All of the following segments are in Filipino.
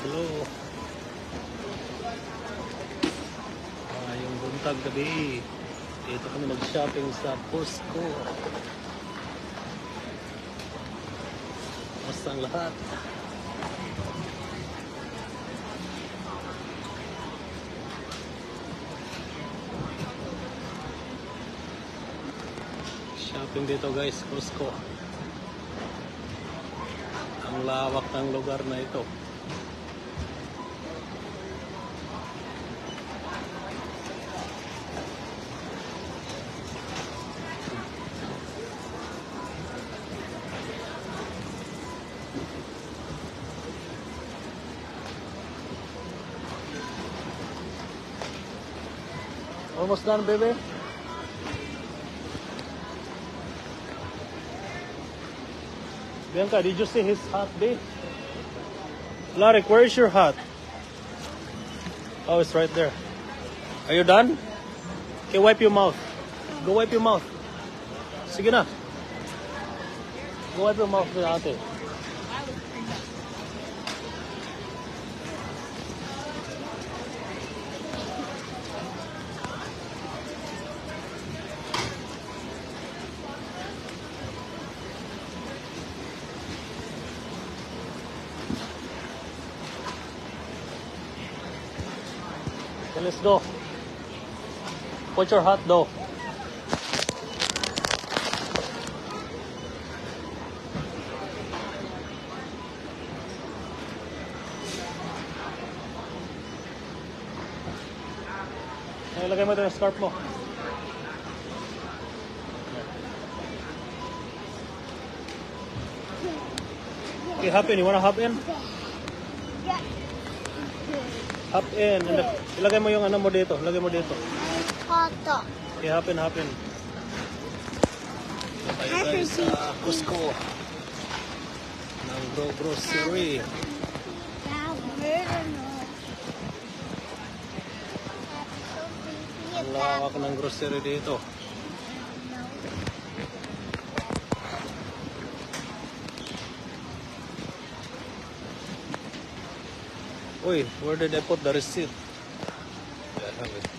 hello. Yung buntag gabi. Dito kami mag-shopping sa Costco. Basta ang lahat. Shopping dito guys, Costco. Ang lawak ng lugar na ito. Almost done, baby. Bianca, did you see his hat, babe? Larry, where's your hat? Oh, it's right there. Are you done? Okay, wipe your mouth. Go wipe your mouth. Sige na. Go wipe your mouth with ate. Okay, let's go. Put your hat though. Ay, lagay mo ito yung scarf mo. Okay, hop in. You wanna hop in? Hop in. Ilagay mo yung ano mo dito. Ilagay mo dito. Hot. Okay, hop in, hop in. Tayo tayo sa Costco. Ng grocery. Ang lawak ng grocery dito. Uy, where did I put the receipt? Yeah, I have it.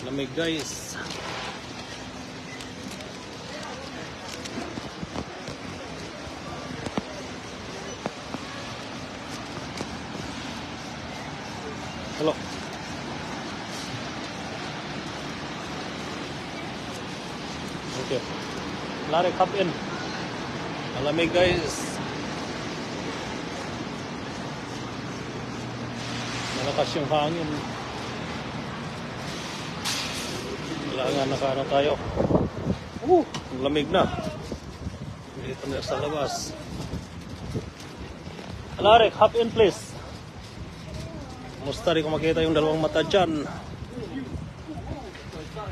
Lamig guys. Hello. Okay. Larry, hop in. Malamig guys. Malakas yung hangin. Kailangan nakaano tayo. Ang lamig na. Dito na sa labas. Larry, hop in please. Musta rin kung makita yung dalawang mata dyan.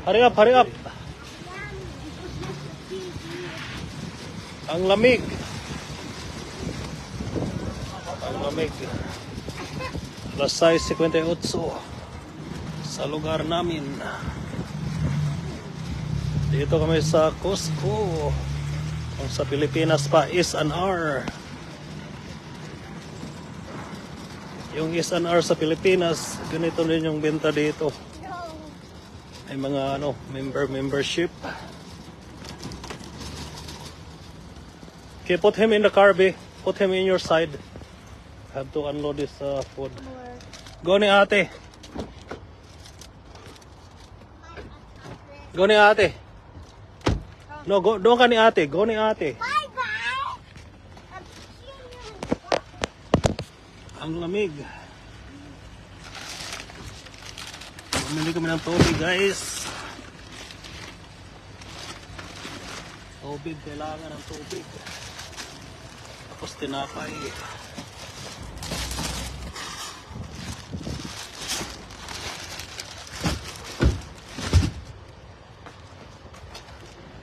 Hurry up, hurry up. Ang lamig. Ang lamig. Alas 6:58 sa lugar namin. Dito kami sa Costco. Kung sa Pilipinas pa, S&R. Yung S&R sa Pilipinas, ganito rin yung benta dito. Ay mga ano, membership. Okay, put him in the car, be. Put him in your side. I have to unload this food. Go ni ate. Go ni ate. No, go, doon ka ni ate. Go ni ate. Ang lamig. Bumili kami ng tubig, guys. Tubig, kailangan ng tubig. Tapos tinapay.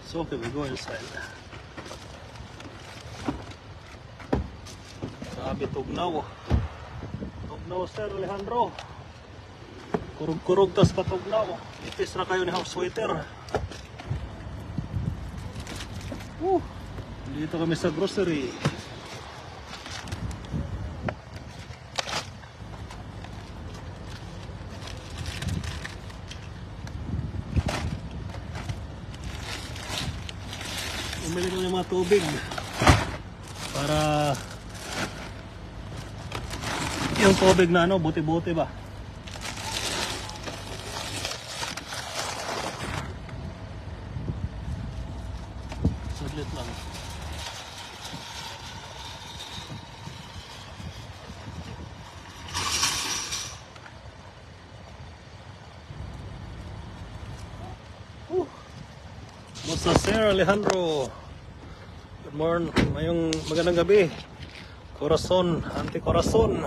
So, okay, we go inside. Sabi, tugnaw. Tugnaw, Sir Alejandro. Kurog-kurog, tas patugnaw. Ipis na kayo ni house waiter. Dito kami sa grocery. Umili ko ng mga tubig para yung tubig na ano, buti-buti ba? Saglit lang. Musta Sir Alejandro? Good morning. Ngayong magandang gabi. Corazon, anti-corazon.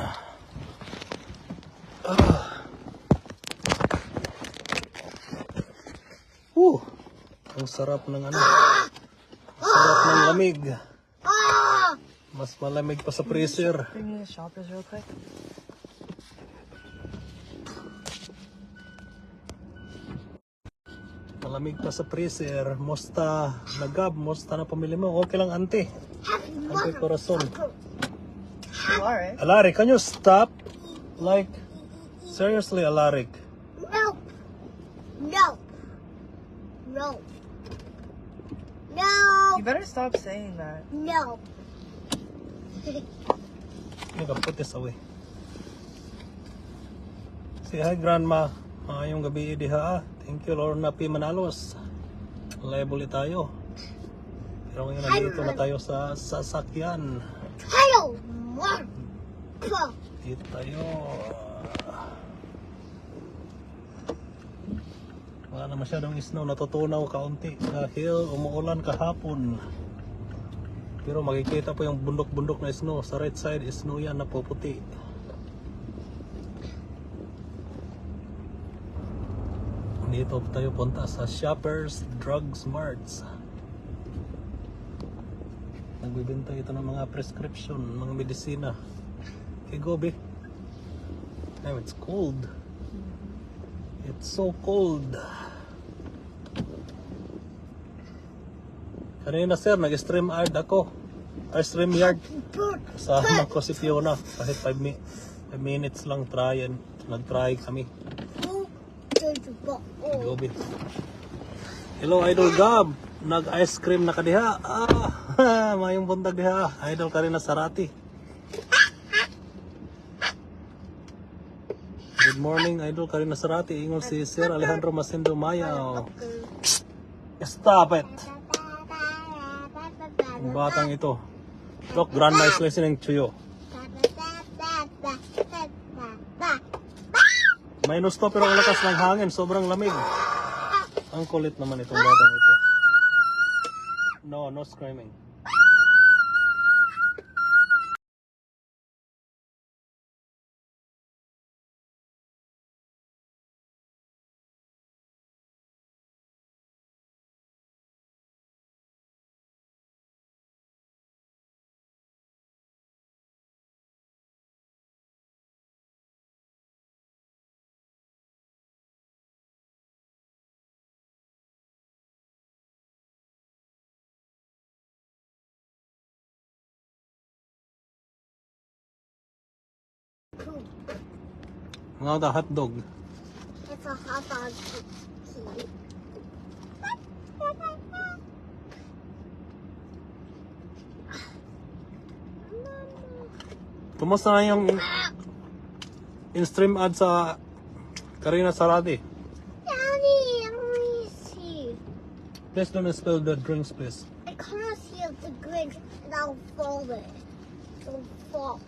Ang sarap ng ano. Ang sarap ng lamig. Mas malamig pa sa freezer. Bring me the shoppers real quick. Malamig pa sa freezer. Musta nagab, musta na pamili mo. Okay lang, ante. Ante Corazon. You are, right? Alaric, can you stop? Like, seriously, Alaric. No. No. No. No. You better stop saying that. No. You can put this away. Say hi, Grandma. Ngayong gabi diha. Thank you, Lord, na Manalos. Liable tayo. Pero ngayon nandito na tayo sa sasakyan. Title 1. Dito tayo. Wala na masyadong snow. Natutunaw kaunti dahil umuulan kahapon. Pero makikita po yung bundok-bundok na snow. Sa right side, snow yan na puputi. Dito tayo punta sa Shoppers Drug Smarts. Nagbibenta ito ng mga prescription, mga medisina. Okay, go, be. Now it's cold. It's so cold. Kanina sir, nag-stream yard ako. Stream yard. Kasama ko si Fiona. Kahit 5 minutes lang tryin. Nag-try kami. Gobi. Hello, Idol Gab. Nag-ice cream na kadiha. Mayong buntag diha. Idol ka rin na Sarati. Good morning, Idol ka rin na Sarati. Ingon si Sir Alejandro Masindo Mayaw. Stop it. Ang batang ito. Look, grandma is listening to you. May gusto pero ang lakas ng hangin, sobrang lamig. Ang kulit naman itong batang ito. No, no screaming. Mga hotdog. It's a hot dog cookie. Kumusta na yung in-stream ad sa Karina Sarati? Daddy, let me see. Please don't spill the drinks, please. I can't see the grapes now falling. Don't fall.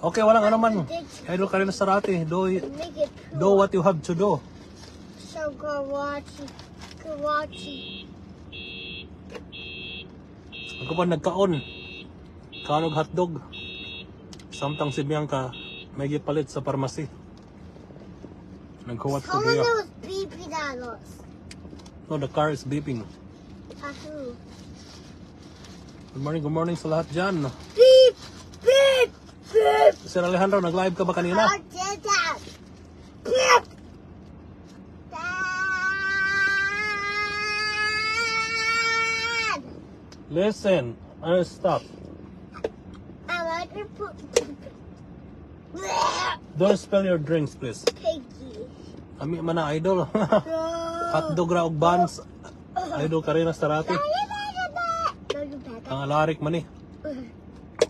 Okay, walang ano man. Idol Karina Sarati. Make it Do what you have to do. So Karachi. Ako pa nagkaon. Kanog hotdog. Samtang si Bianca may gipalit sa pharmacy. Nagkuwat ko Someone diya. was beeping at us. No, the car is beeping. At who? Good morning sa lahat dyan. Beep! Beep! Beep! Sir Alejandro, nag-live ka ba kanina? I did that. Beep! Dad! Listen. Stop. I want to put Don't spill your drinks, please. piggy. Ami man na idol. No. Hotdog ra og buns. Idol Karina Sarati. Ang alarik man eh.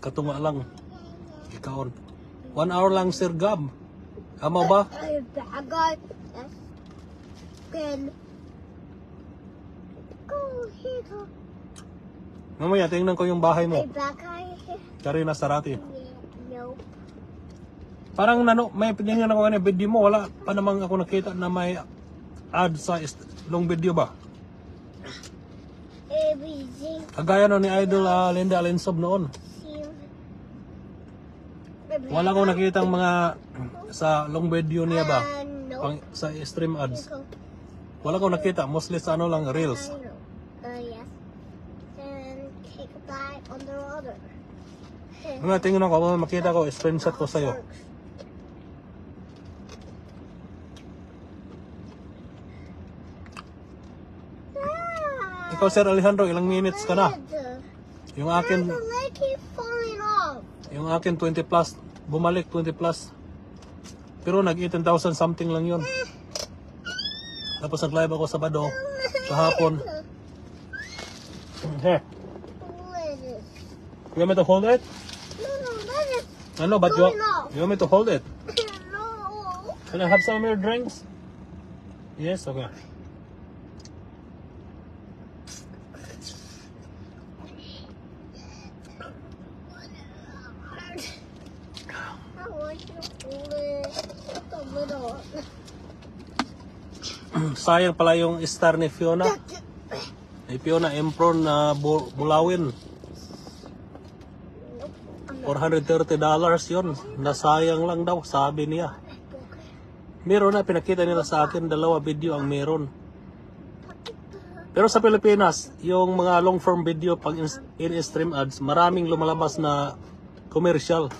Katunga lang. Ikaon. 1 hour lang, Sir Gab. Amo ba? I got pen. Go here. Mamaya, tingnan ko yung bahay mo. I back here. Karina Sarati. No. Parang may pinignan ako kanina video mo. Wala pa namang ako nakita na may ad sa long video ba? Everything. Kagaya no ni Idol Linda Alensob noon. Wala ko nakita ang mga sa long video niya ba? No. Sa stream ads. Wala ko nakita. Mostly sa ano lang, reels. I know. Yes. And take a bite on the water. Mga tingnan ko, kung makita ko, screenshot ko sa'yo. Ikaw, Sir Alejandro, ilang minutes ka na? Yung akin, The leg keeps falling off. yung akin 20 plus. Bumalik 20 plus. Pero nag 18,000 something lang yun. Tapos nag-live ako Sabado, kahapon. Here, What is this? you want me to hold it? No, that is I know, but you want me to hold it? no. Can I have some of your drinks? Yes, okay. I want you to hold it. Just a little. Sayang pala yung star ni Fiona. Ni Fiona Empron na bulawin. $430 yun. Nasayang lang daw, sabi niya. Meron na, pinakita nila sa akin, 2 video ang meron. Pero sa Pilipinas, yung mga long form video pag in-stream ads, maraming lumalabas na commercial.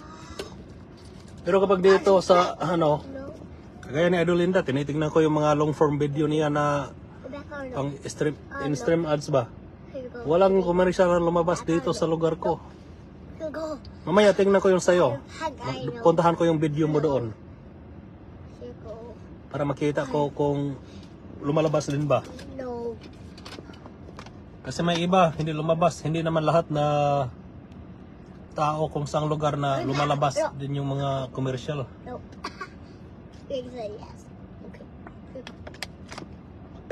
Pero kapag dito sa No. ano, kagaya ni Adolinda, tinitingnan ko yung mga long form video niya na Back or no? pang in-stream ads ba. Here you go. Walang commercial na lumabas dito sa lugar ko. Here you go. Mamaya tingnan ko yung sayo. Hug, I know. Puntahan ko yung video mo doon Here you go. para makita ko kung lumalabas din ba. No. Kasi may iba, hindi lumabas. Hindi naman lahat na tao kung saang lugar na lumalabas din yung mga commercial. No. Big say yes. Okay. Here you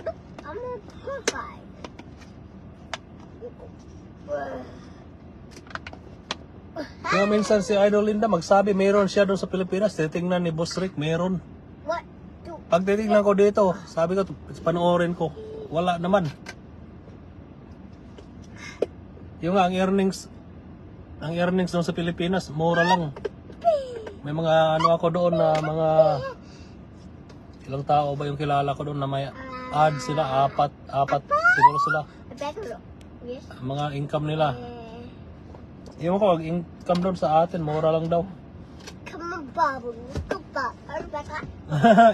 go. I'm gonna provide. Here you go. Kaya minsan si Idol Linda magsabi meron siya doon sa Pilipinas. Titingnan ni Boss Rick, meron. What? Do Pag titingnan ko dito, sabi ko, panoorin ko. Wala naman. Yung nga, ang earnings doon sa Pilipinas, mura lang. May mga ano ako doon na mga ilang tao ba yung kilala ko doon na may ad sila, apat siguro sila. back or no? Yes. Mga income nila. Yung ko, ang income doon sa atin, mura lang daw. Come on, Bubble. Go back. Are you back?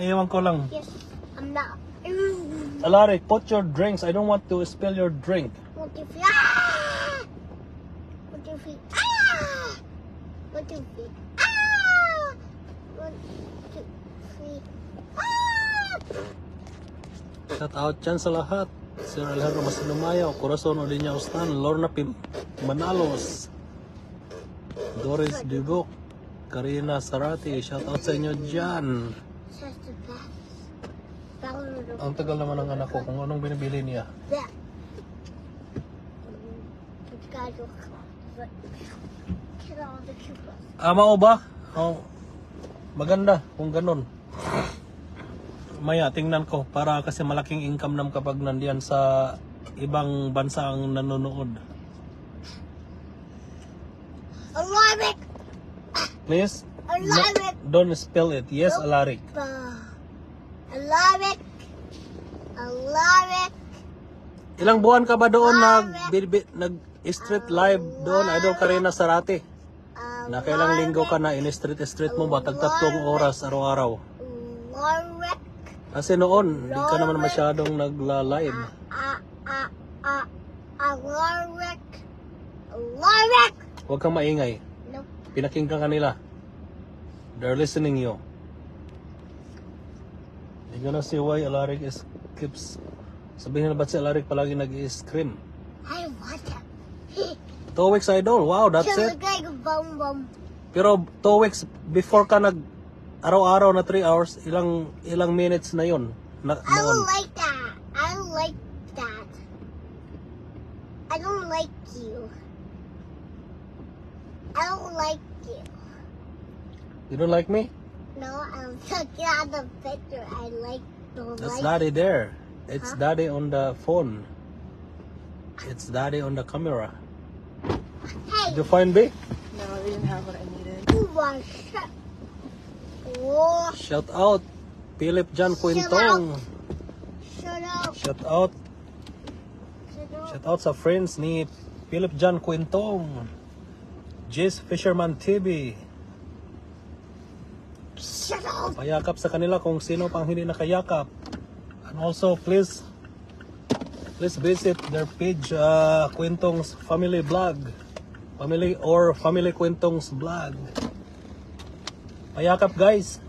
Iwan ko lang. Yes. I'm not. Alaric, put your drinks. I don't want to spill your drink. 1, 2, 3. Ah! 1, 2, 3. Ah! 1, 2, 3. Ah! 1, 2, 3. Ah! Shout out dyan sa lahat. Sir Alejandro Masinumayaw, Corazon Odinya Ustan, Lorna Manalos, Doris Dubok, Karina Sarati, shout out sa inyo dyan. Just the best. Bubble. Ang tagal naman ng anak ko kung anong binibili niya. That. Guys, look. Get all the coupons. Mao ba? Oh, maganda kung ganun. Maya, tingnan ko para kasi malaking income nam kapag nandiyan sa ibang bansa ang nanonood. Alaric! Please, Alaric! don't spill it. Yes, Alaric. Alaric! Alaric! Ilang buwan ka ba doon nag-street live doon, Idol Karina Sarati? Na kailang linggo ka na in-street mo ba? Tag-3 oras araw-araw. Alaric! Kasi noon, hindi ka naman masyadong nagla-live. Alaric! Alaric! Huwag kang maingay. Nope. Pinakinggan kanila. They're listening you. You're gonna see why Alaric keeps... Sabihin na ba't si Alaric palagi nag-i-scream? I want him. 2 weeks idol. Wow, that's She it. look like a bum bum. Pero 2 weeks before ka nag araw-araw na 3 hours, ilang minutes na yun. I don't Noon. like that. I don't like that. I don't like you. I don't like you. You don't like me? No, I'm talking out the picture. I don't That's like. daddy there. It's Huh? daddy on the phone. It's daddy on the camera. Hey, Did you find me? No, we didn't have what I needed. you want shut? Oh, Shout out. Philip John Quintong. shut up. Shout out. Shut up. Shout out sa friends ni Philip John Quintong. Jess Fisherman TV. Shut up. Payakap sa kanila kung sino pang hindi nakayakap. And also please visit their page, Quintong's Family Vlog. Family Quintong's Vlog. Payakap guys.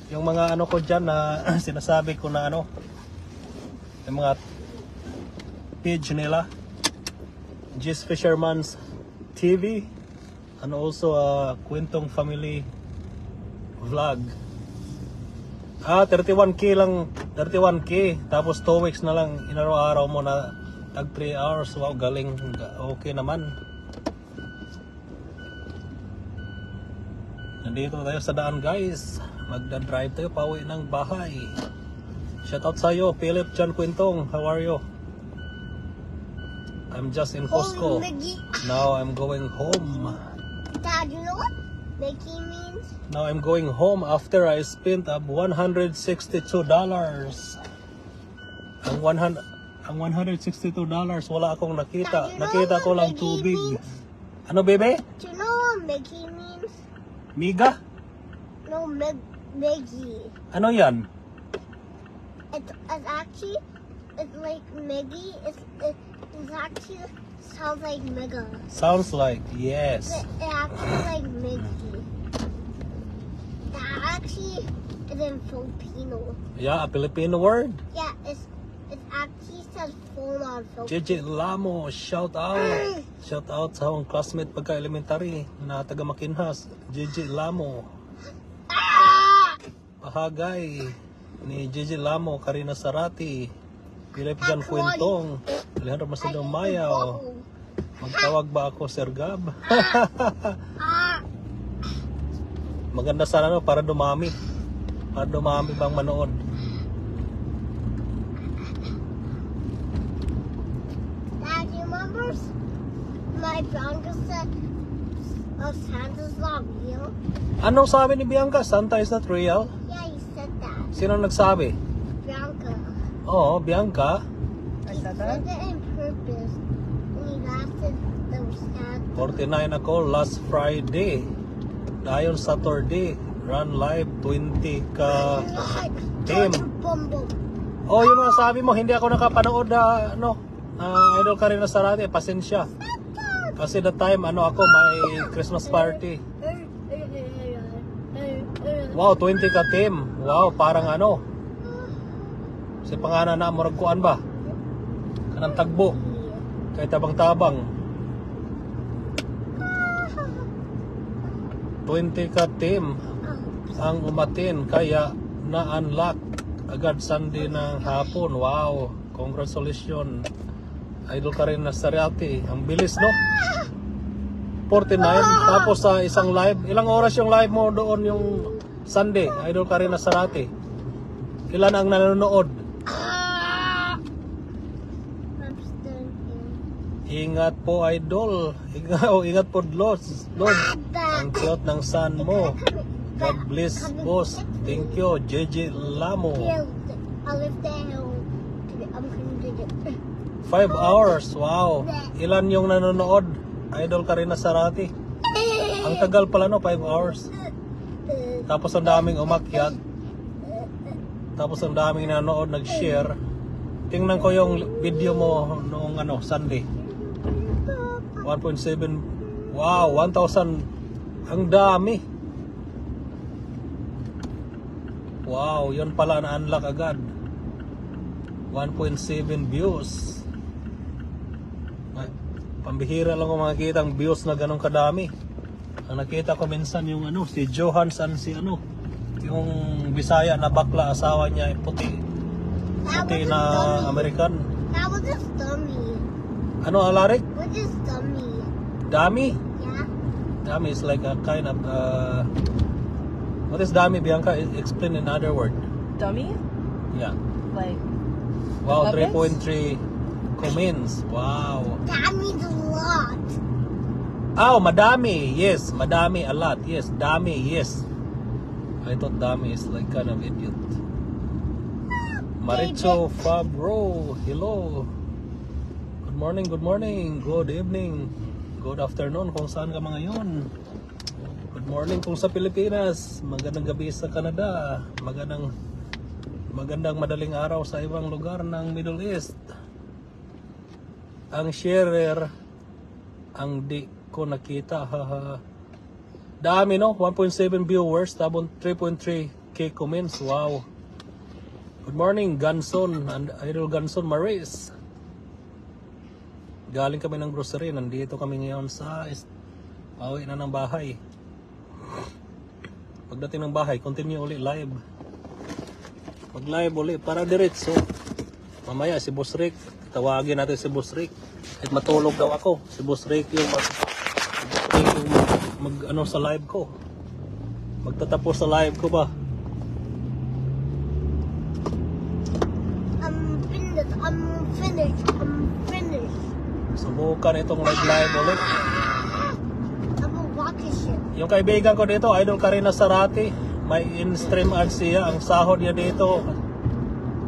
Yung mga ano ko dyan na sinasabi ko na ano, yung mga page nila, Jess Fisherman's TV, and also Quintong Family Vlog. 31k lang, 31k, tapos 2 weeks na lang, inaraw-araw mo na tag 3 hours. Wow, galing, okay naman. Nandito tayo sa daan guys, magdadrive tayo pauwi ng bahay. Shoutout sa'yo, Philip John Quintong, how are you? I'm just in Costco. Oh, Mickey. Now I'm going home. Dad, you know what Mickey means? Now I'm going home after I spent $162. Ang $162 wala akong nakita. Dad, you know Nakita ko what lang Mickey tubig. means? Ano bebe? Do you know what Mickey means? Miga? No, Miggy. Ano yan? It's actually, it's like Miggy. It's actually sounds like Mega. Sounds like, yes. It actually like Miggy. That actually is in Filipino. Yeah, a Filipino word. Yeah, it actually says phone on Filipino. JJ Lamo, shout out. Shout out sa akong classmate pagka-elementary na taga Makinhas. JJ Lamo. Ah! Pahagay ni JJ Lamo, Karina Sarati, Philip John Quintong, Alejandro Macedo Mayaw. Magtawag ba ako, Sir Gab? Ah! Maganda sana no, para dumami. Para dumami bang manood. Dad, you remember my Bianca said Santa's not real? Anong sabi ni Bianca? Santa is not real? Yeah, he said that. Sino nagsabi? Bianca. Oo, Bianca. I He said said that? it on purpose. And he lasted those Santa. 49 ako last Friday. Dayon Saturday, run live 20 ka team. Bum bum. Oh, yun ang sabi mo, hindi ako nakapanood na Idol Karina Sarati, pasensya. Kasi the time ako may Christmas party. Wow, 20 ka team. Wow, parang si pangana na muragkuan ba? Kanang tagbo. Kay tabang-tabang. 20 ka team ang umatin kaya na-unlock agad Sunday ng hapon. Wow, congratulations. Idol Karina Sarati. Ang bilis, no? 49. Tapos sa isang live. Ilang oras yung live mo doon yung Sunday, Idol Karina Sarati? Ilan ang nanonood? I'm still here. Ingat po, Idol. Ingat po, Lord. Ang cute ng son mo. God bless, boss. Thank you, JJ Lamo. I'll lift the hill. I'm gonna do it. 5 hours, wow. Ilan yung nanonood? Idol Karina Sarati. Ang tagal pala, no? 5 hours. Tapos ang daming umakyat. Tapos ang daming nanonood, nag-share. Tingnan ko yung video mo noong Sunday. 1.7. Wow, 1,000. Ang dami. Wow, yun pala na-unlock agad. 1.7 views. Pambihira lang ko makikita ang views na ganun kadami. Ang nakita ko minsan yung si Johansson, si yung Bisaya na bakla, asawa niya puti. Puti na American. That was just dummy. Ano, Alaric? What is dummy? Dami? Yeah. Dami is like a kind of what is dami, Bianca? Explain in other word. Dummy? Yeah. Like, Wow, puppets? 3.3 comments. Wow. That means a lot. Oh, madami. Yes, madami, a lot. Yes, dami, yes. I thought dami is like kind of idiot. Maricho Fabro, hello. Good morning, good evening, good afternoon kung saan ka mga ngayon. Good morning kung sa Pilipinas. Magandang gabi sa Canada. Magandang madaling araw sa ibang lugar ng Middle East. Ang sharer ang di ko nakita. Dami, no? 1.7 viewers, tapos 3.3k comments. Wow. Good morning, Ganson and Idol Ganson Maris. Galing kami ng grocery. Nandito kami ngayon sa pauwi na ng bahay. Pagdating ng bahay, continue uli live. Mag-live uli para diretso. Mamaya si Boss Rick, tawagin natin si Boss Rick. At matulog daw ako. Si Boss Rick yung mag sa live ko. Magtatapos sa live ko ba? I'm finished. Subukan itong live ulit. I'm a rocket ship. Yung kaibigan ko dito, Idol Karina Sarati, may in-stream ads siya. Ang sahod niya dito,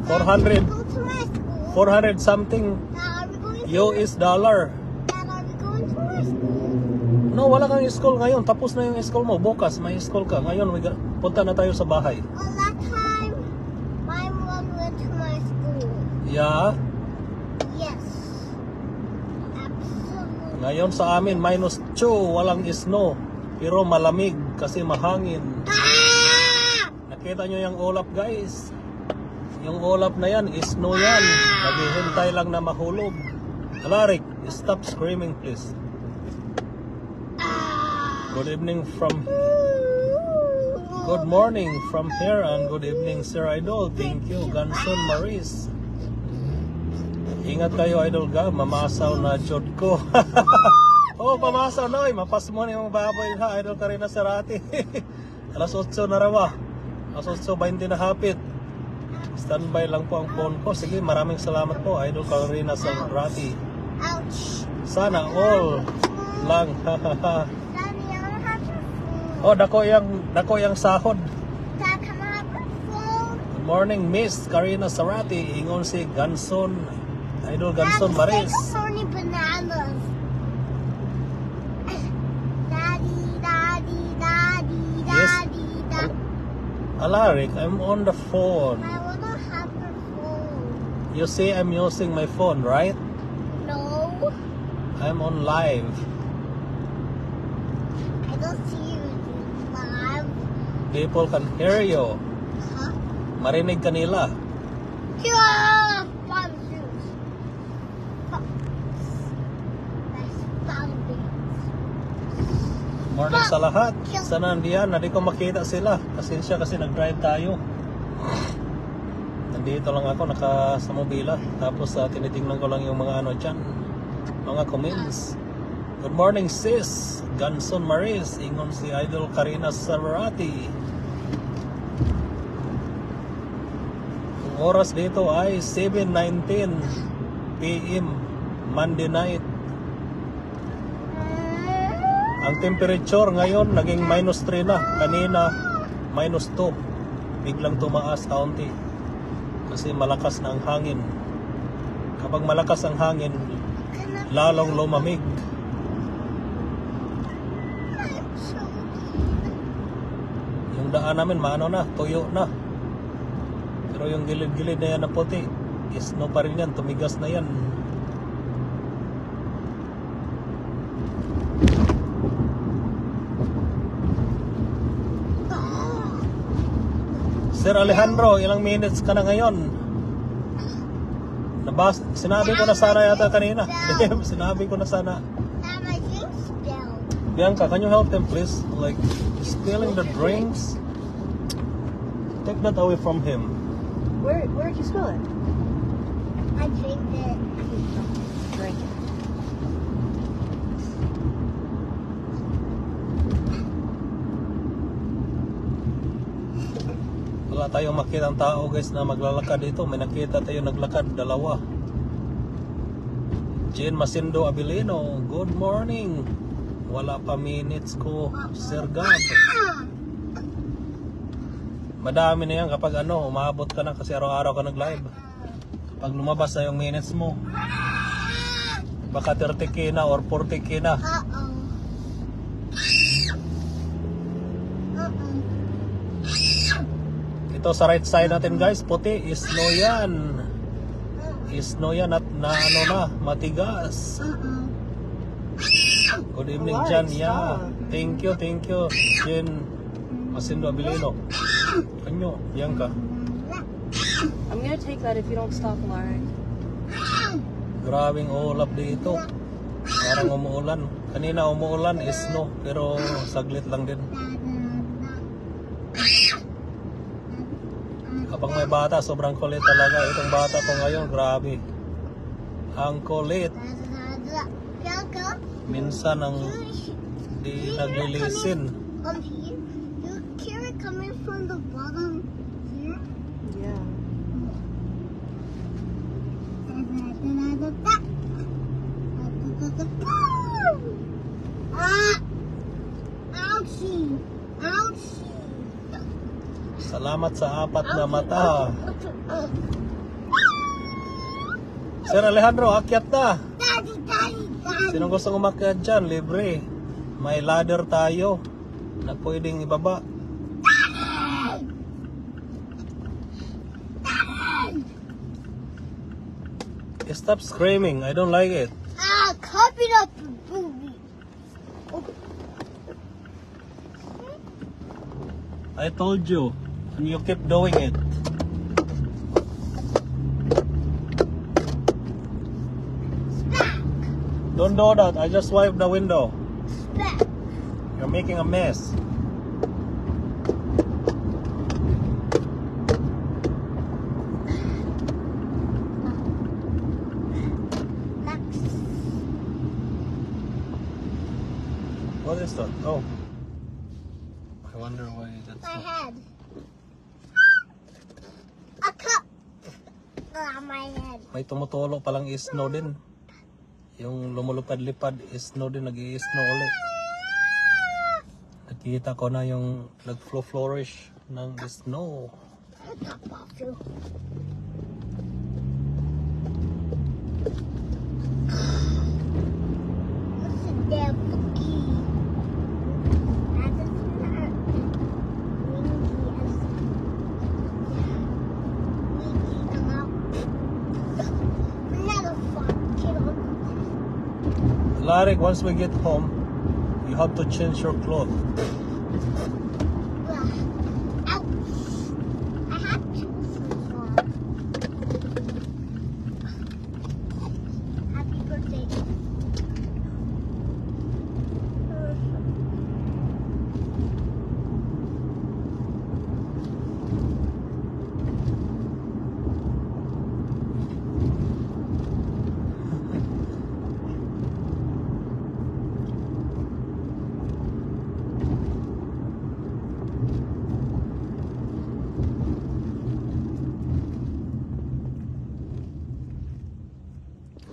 400 Go to my school. 400 something Dad, are we going to US dollar. Dad, are we going to my school? No, wala kang school ngayon. Tapos na yung school mo. Bukas may school ka. Ngayon, punta na tayo sa bahay. Well, that time, my mom went to my school. Yeah. Yes. Absolutely. Ngayon sa amin, -2. Walang snow. Pero malamig kasi mahangin. Ah! Nakita nyo yung ulap, guys. Yung ulap na yan, snow yan. Naghihintay lang na mahulog. Alaric, stop screaming please. Good evening from... Good morning from here and good evening Sir Idol. Thank you, Ganson Maris. Ingat kayo, Idol ga. Mamasaw na jod ko. Oh, pamasaw na. Mapas mo na yung baboy ha, Idol Karina Sarati. Alas 8 na rawa. Alas 8:20 na hapit. Standby lang po ang phone ko. Sige, maraming salamat po, Idol Karina Sarati. Ouch. Sana all lang. Daddy, I don't have your phone. Oh, dako yang sahod. Dad, can I have your phone? Good morning, Miss Karina Sarati. Ingon si Ganson, Idol Ganson Dad, Maris. take so many bananas. Yes. Daddy. Alaric, I'm on the phone. I wanna have your phone. You see I'm using my phone, right? No, I'm on live. I don't see you live. People can hear you. Huh? Marinig kanila. Yeah, five shoes. Nice boundaries. Morning sa lahat. Sana nandiyan, hindi ko makita sila. Pasensya kasi nag-drive tayo. Nandito lang ako, sa mobila. Tapos tinitingnan ko lang yung mga dyan. Mga comments. Good morning sis. Ganson Maris. Ingon si Idol Karina Sarati. Ang oras dito ay 7:19 PM Monday night. Ang temperature ngayon naging -3 na. Kanina -2. Biglang tumaas kaunti. Kasi malakas na ang hangin. Kapag malakas ang hangin, lalong lumamig. Yung daan namin tuyo na. Pero yung gilid-gilid na yan na puti, snow pa rin yan, tumigas na yan. Sir Alejandro, ilang minutes ka na ngayon? Sinabi ko na sana yata kanina. Sinabi ko na sana. My drink spilled. Bianca, can you help them please? Like, spilling the drinks? Take that away from him. Where'd you spill it? I drink it. Drink it. Wala tayong makitang tao guys na maglalakad dito. May nakita tayo naglakad, dalawa. Jane Masindo Abilino, good morning. Wala pa minutes ko, Sir Gab. Madami na yan kapag umabot ka na kasi araw-araw ka nag-live. Pag lumabas na yung minutes mo, baka 30k na or 40k na. Ito sa right side natin guys, puti, snow yan. Snow yan at matigas. Good evening Jan, yeah. Thank you, Jen Masindo Abilino. Kanyo, Bianca. I'm gonna take that if you don't stop, Larry. Grabing ulap dito. Parang umuulan. Kanina umuulan, snow, pero saglit lang din. Kapag may bata, sobrang kulit talaga. Itong bata ko ngayon, grabe. Ang kulit. Minsan ang di naglilisin. Here, you hear it coming from the bottom here? Yeah. Ouchie! Ouchie! Salamat sa 4 na mata. Sir Alejandro, akyat na. Daddy, daddy, daddy! Sinong gustong umakyat dyan? Libre. May ladder tayo na pwedeng ibaba. Stop screaming. I don't like it. Copy up the booby. I told you. And you keep doing it. Don't do that. I just wiped the window. Back. You're making a mess. What is that? Oh. I wonder why that's My not. head. A cup. My head. May tumutulo palang snow din. Yung lumulupad-lipad snow din, nag-i-snow ulit. Nakita ko na yung nag-flourish ng snow. What's the devil key? That doesn't hurt. Winky come out. Another fuck kid on. Larry, once we get home, you have to change your clothes. Ouch. I had two so far. Happy birthday.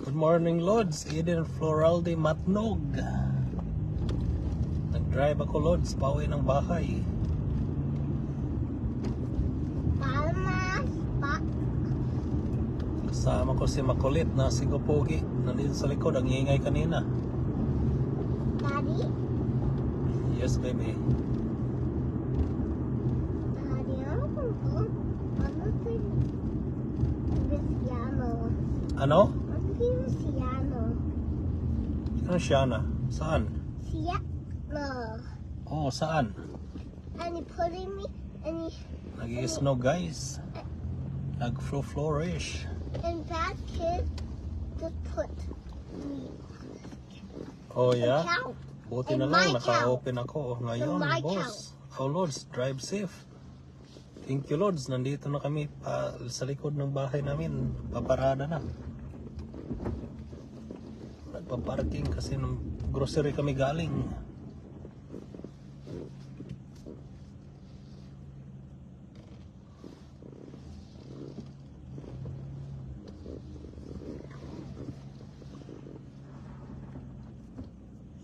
Good morning, Lods. Eden Floralde Matnog. Nag-drive ako, Lods, pauwi ng bahay. Kasama ko si Makulit na si Gopogi. Nandito sa likod, ang ingay kanina. Daddy? Yes, baby. Daddy, I don't know. I'm not this piano. Ano? I'm playing piano. Ano siya na? Saan? Piano. Oh, saan? And he putting me, and he Nag-i-snow guys. Nag-flourish. And that kid just put me Oh yeah? account. Buti In na lang, my naka-open ako ngayon, my boss. Oh Lords, drive safe. Thank you Lords, nandito na kami sa likod ng bahay namin. Paparada na. Nagpa-parking kasi ng grocery kami galing.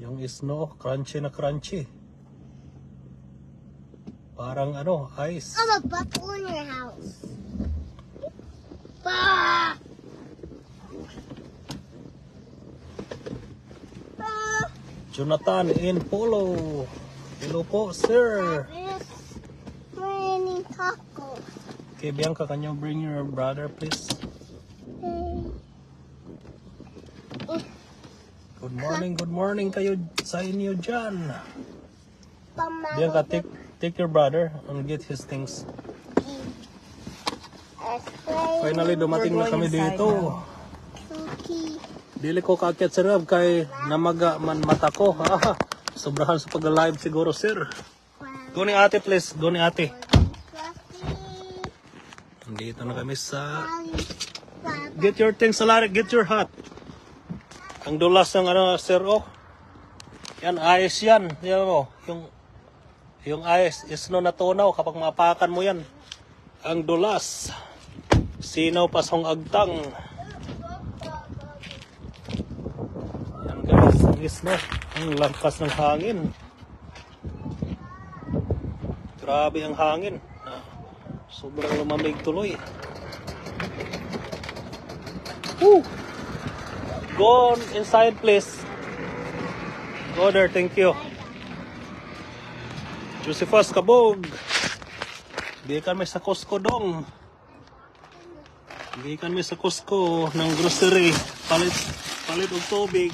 Yung snow, crunchy na crunchy. Parang ano, ice. I'm a buckle in your house. Ah! Ah! Jonathan in Polo. Hello po, sir. This raining tacos. Okay, Bianca, can you bring your brother, please? Good morning kayo sa inyo dyan. Bianca, take your brother and get his things. Finally, dumating na kami dito. Dili ko kaakyat sir Rab kay namaga man mata ko. Sobrahan sa pag-live siguro sir. Go ni ate please, go ni ate. Nandito na kami sa... Get your things Alaric, get your hat. Ang dulas ng ano sir oh. Yan, ayos yan. Yan mo, yung ayos, snow na tunaw kapag mapakan mo yan. Ang dulas. Sinaw pasong agtang. Yan guys, ang snow. Ang lampas ng hangin. Grabe ang hangin. Sobrang lumamig tuloy. Woo! Go inside please. Go there, thank you. Josephus Kabog. Di kami sa Costco dong. Di kami sa Costco ng grocery. Palit og tubig.